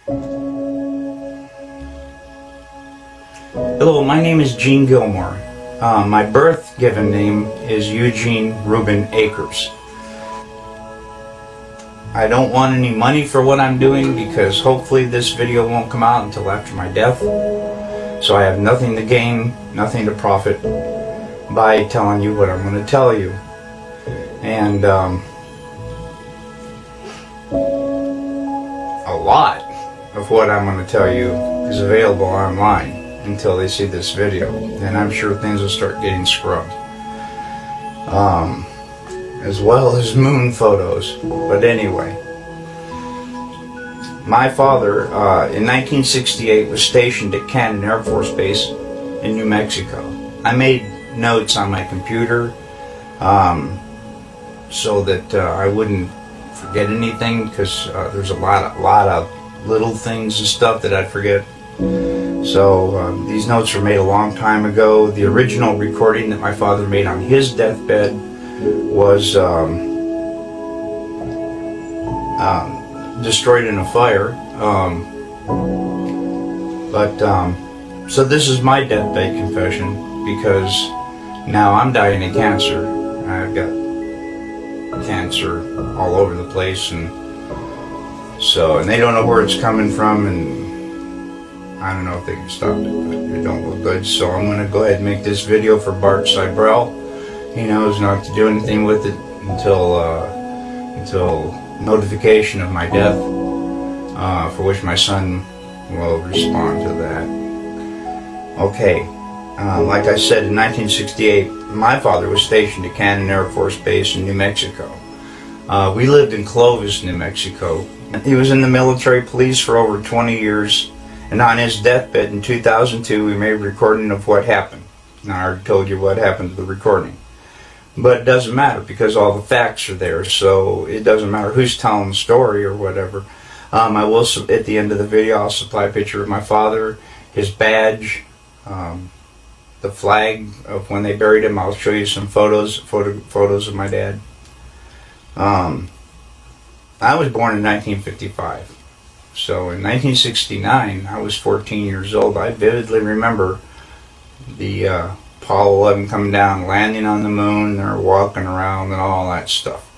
Hello, my name is Gene Gilmore. My birth given name is Eugene Reuben Akers. I don't want any money for what I'm doing because hopefully this video won't come out until after my death. So I have nothing to gain, nothing to profit by telling you what I'm going to tell you. And a lot of what I'm going to tell you is available online until they see this video. Then I'm sure things will start getting scrubbed. As well as moon photos. But anyway, my father in 1968 was stationed at Cannon Air Force Base in New Mexico. I made notes on my computer so that I wouldn't forget anything, because there's a lot of little things and stuff that I'd forget. So these notes were made a long time ago. The original recording that my father made on his deathbed was destroyed in a fire. So this is my deathbed confession, because now I'm dying of cancer. I've got cancer all over the place, and they don't know where it's coming from, and I don't know if they can stop it, but it don't look good. So I'm going to go ahead and make this video for Bart Cybrell. He knows not to do anything with it until notification of my death, for which my son will respond to that. Okay, like I said, in 1968, my father was stationed at Cannon Air Force Base in New Mexico. We lived in Clovis, New Mexico. He was in the military police for over 20 years, and on his deathbed in 2002, we made a recording of what happened. Now, I already told you what happened to the recording. But it doesn't matter, because all the facts are there, so it doesn't matter who's telling the story or whatever. I will, at the end of the video, I'll supply a picture of my father, his badge, the flag of when they buried him. I'll show you some photos of my dad. I was born in 1955. So in 1969, I was 14 years old. I vividly remember the Apollo 11 coming down, landing on the moon, they're walking around and all that stuff.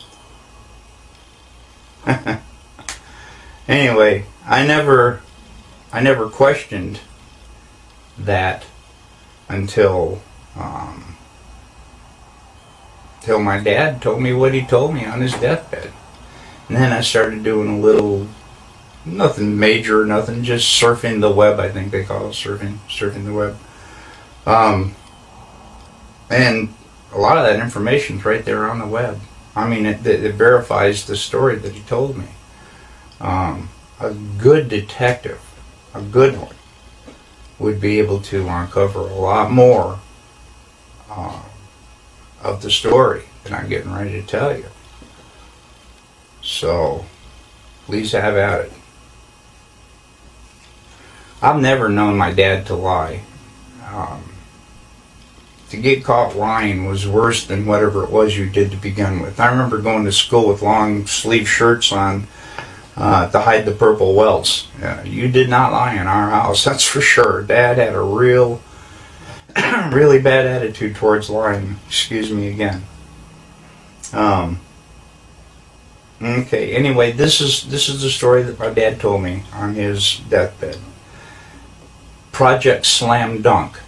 Anyway, I never questioned that until my dad told me what he told me on his deathbed. And then I started doing a little, nothing major, nothing, just surfing the web, I think they call it, surfing the web. And a lot of that information's right there on the web. I mean, it verifies the story that he told me. A good detective, a good one, would be able to uncover a lot more of the story that I'm getting ready to tell you. So, please have at it. I've never known my dad to lie. To get caught lying was worse than whatever it was you did to begin with. I remember going to school with long sleeve shirts on to hide the purple welts. You did not lie in our house, that's for sure. Dad had a really bad attitude towards lying. Excuse me again. Okay, anyway, this is the story that my dad told me on his deathbed. Project Slam Dunk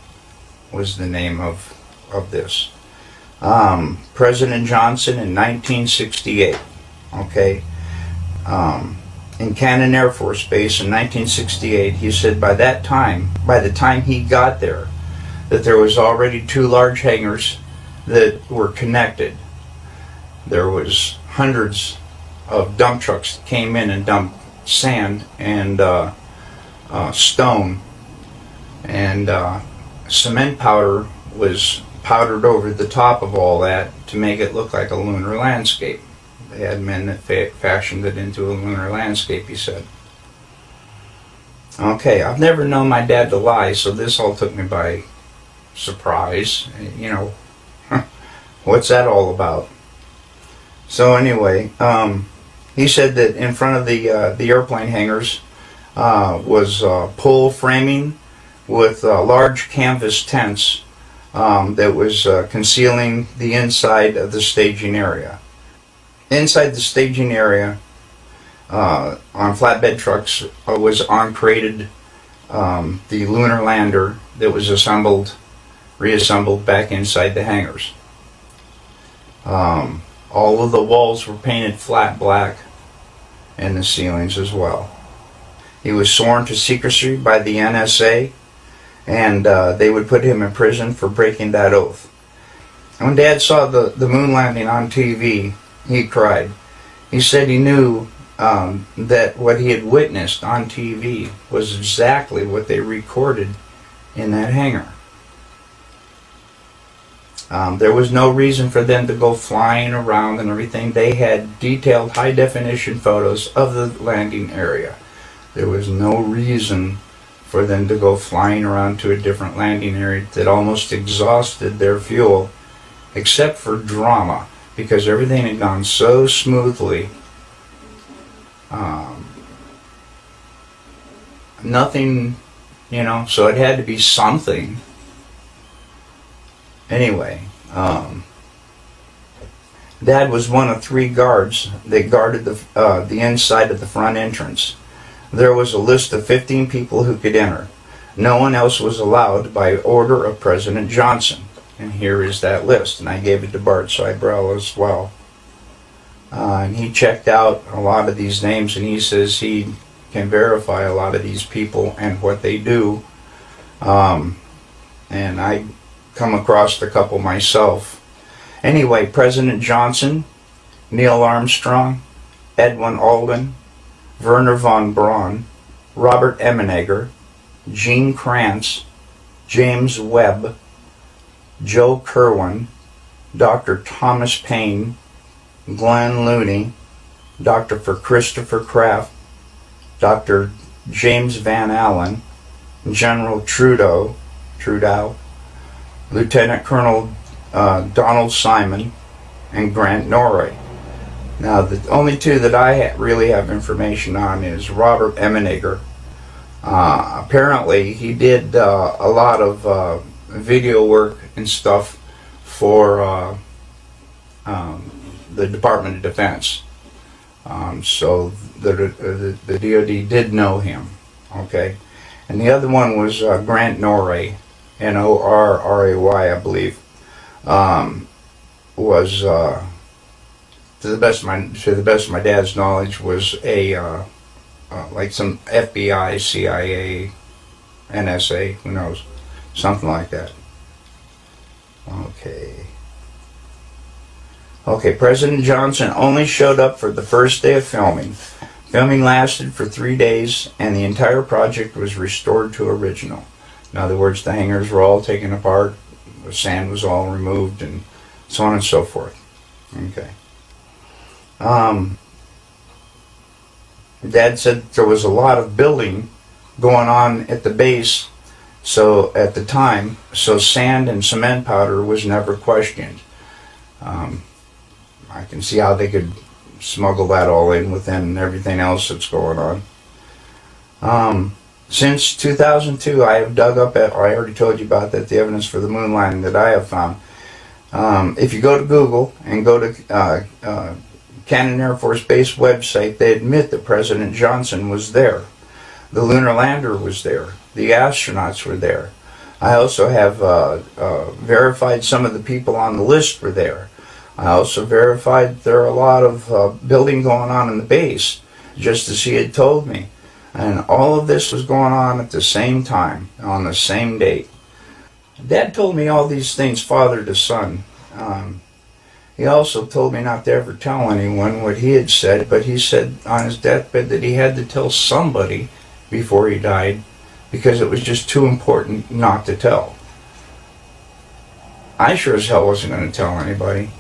was the name of this. President Johnson in 1968, okay, in Cannon Air Force Base in 1968, he said by the time he got there, that there was already 2 large hangars that were connected. There was hundreds of dump trucks that came in and dumped sand and stone, and cement powder was powdered over the top of all that to make it look like a lunar landscape. They had men that fashioned it into a lunar landscape, he said. Okay, I've never known my dad to lie, so this all took me by surprise. You know, what's that all about? So anyway, he said that in front of the airplane hangars, was pole framing with large canvas tents that was concealing the inside of the staging area. Inside the staging area, on flatbed trucks, was uncrated the lunar lander that was reassembled back inside the hangars. All of the walls were painted flat black, and the ceilings as well. He was sworn to secrecy by the NSA, and they would put him in prison for breaking that oath. When Dad saw the moon landing on TV, he cried. He said he knew that what he had witnessed on TV was exactly what they recorded in that hangar. There was no reason for them to go flying around and everything. They had detailed high-definition photos of the landing area. There was no reason for them to go flying around to a different landing area that almost exhausted their fuel, except for drama, because everything had gone so smoothly. Nothing, so it had to be something. Anyway, Dad was one of 3 guards that guarded the inside of the front entrance. There was a list of 15 people who could enter. No one else was allowed by order of President Johnson. And here is that list. And I gave it to Bart Seibel as well. And he checked out a lot of these names, and he says he can verify a lot of these people and what they do. And I come across a couple myself. Anyway, President Johnson, Neil Armstrong, Edwin Aldrin, Werner von Braun, Robert Emenegger, Gene Kranz, James Webb, Joe Kerwin, Dr. Thomas Paine, Glenn Looney, Dr. Christopher Kraft, Dr. James Van Allen, General Trudeau, Lieutenant Colonel Donald Simon, and Grant Norrie. Now, the only 2 that I really have information on is Robert Emenegger. Apparently, he did a lot of video work and stuff for the Department of Defense. So the DoD did know him. Okay, and the other one was Grant Norrie, Norray, I believe. Was to the best of my dad's knowledge, was a like some FBI, CIA, NSA, who knows, something like that. Okay, President Johnson only showed up for the first day of filming. Filming lasted for 3 days, and the entire project was restored to original. In other words, the hangars were all taken apart, the sand was all removed, and so on and so forth. Okay. Dad said there was a lot of building going on at the base, so at the time, so sand and cement powder was never questioned. I can see how they could smuggle that all in within everything else that's going on. Since 2002, I have dug up, I already told you about that, the evidence for the moon landing that I have found. If you go to Google and go to Cannon Air Force Base website, they admit that President Johnson was there. The lunar lander was there. The astronauts were there. I also have verified some of the people on the list were there. I also verified there are a lot of building going on in the base, just as he had told me. And all of this was going on at the same time, on the same date. Dad told me all these things, father to son. He also told me not to ever tell anyone what he had said, but he said on his deathbed that he had to tell somebody before he died because it was just too important not to tell. I sure as hell wasn't going to tell anybody.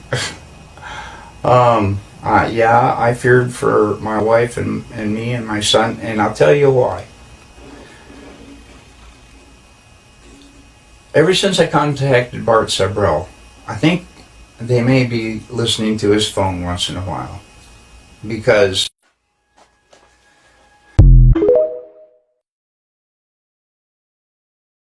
Yeah, I feared for my wife and me and my son, and I'll tell you why. Ever since I contacted Bart Seibel, I think they may be listening to his phone once in a while, because